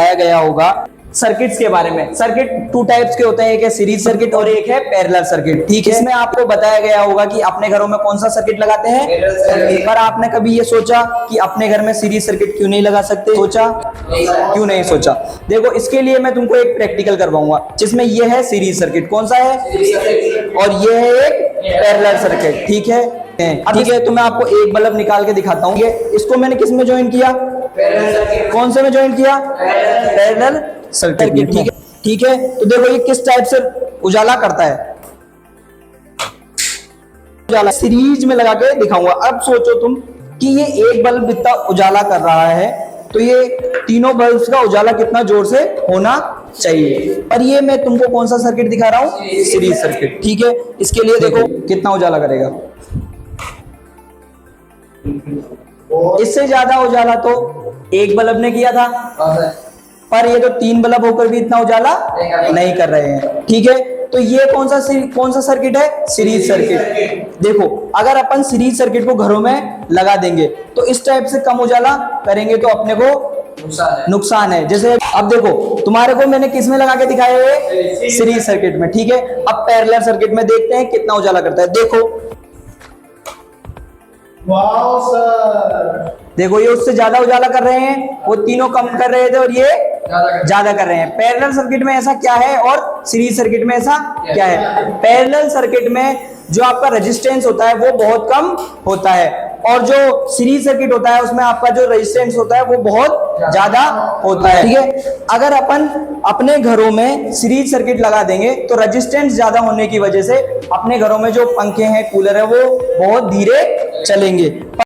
बताया गया होगा सर्किट्स के बारे में। सर्किट टू टाइप्स के होते हैं, एक है सीरीज सर्किट और एक है पैरेलल सर्किट, ठीक है। इसमें आपको बताया गया होगा कि अपने घरों में कौन सा सर्किट लगाते हैं, पर आपने कभी ये सोचा कि अपने घर में सीरीज सर्किट क्यों नहीं लगा सकते? सोचा? क्यों नहीं सोचा? देखो, इसके लिए मैं तुमको एक प्रैक्टिकल करवाऊंगा जिसमें ये है सीरीज सर्किट, कौन सा है, और ये है एक पैरेलल सर्किट, ठीक है। ठीक है, तो मैं आपको एक बल्ब निकाल के दिखाता हूँ। ये इसको मैंने किस में ज्वाइन किया? कौन से में ज्वाइन किया? पैरेलल सर्किट, ठीक है। ठीक है, तो देखो ये किस टाइप से उजाला करता है। उजाला सीरीज में लगा के दिखाऊंगा। अब सोचो तुम कि ये एक बल्ब इतना उजाला कर रहा है, तो ये तीनों बल्ब्स का उजाला कितना जोर से होना चाहिए। और ये मैं तुमको कौन सा सर्किट दिखा रहा हूँ? सीरीज सर्किट, ठीक है। इसके लिए देखो कितना उजाला करेगा। इससे ज्यादा उजाला तो एक बल्ब ने किया था, पर ये तो तीन बल्ब होकर भी इतना उजाला नहीं कर रहे हैं, ठीक है। तो ये कौन सा सर्किट है? Series circuit. देखो, अगर अपन सीरीज सर्किट को घरों में लगा देंगे तो इस टाइप से कम उजाला करेंगे तो अपने को नुकसान है। जैसे अब देखो, तुम्हारे को मैंने किस में लगा के दिखाया है? सीरीज सर्किट में, ठीक है। अब पैरेलल सर्किट में देखते हैं कितना उजाला करता है। देखो, वाओ सर, देखो ये उससे ज्यादा उजाला कर रहे हैं, वो तीनों कम कर रहे थे और ये ज्यादा कर रहे हैं। पैरेलल सर्किट में ऐसा क्या है और सीरीज सर्किट में ऐसा क्या है? पैरेलल सर्किट में जो आपका रेजिस्टेंस होता है वो बहुत कम होता है, और जो सीरीज सर्किट होता है उसमें आपका जो रेजिस्टेंस होता है वो बहुत ज्यादा होता है, ठीक है। अगर अपन अपने घरों में सीरीज सर्किट लगा देंगे तो रेजिस्टेंस ज्यादा होने की वजह से अपने घरों में जो पंखे हैं, कूलर है, वो बहुत धीरे चलेंगे।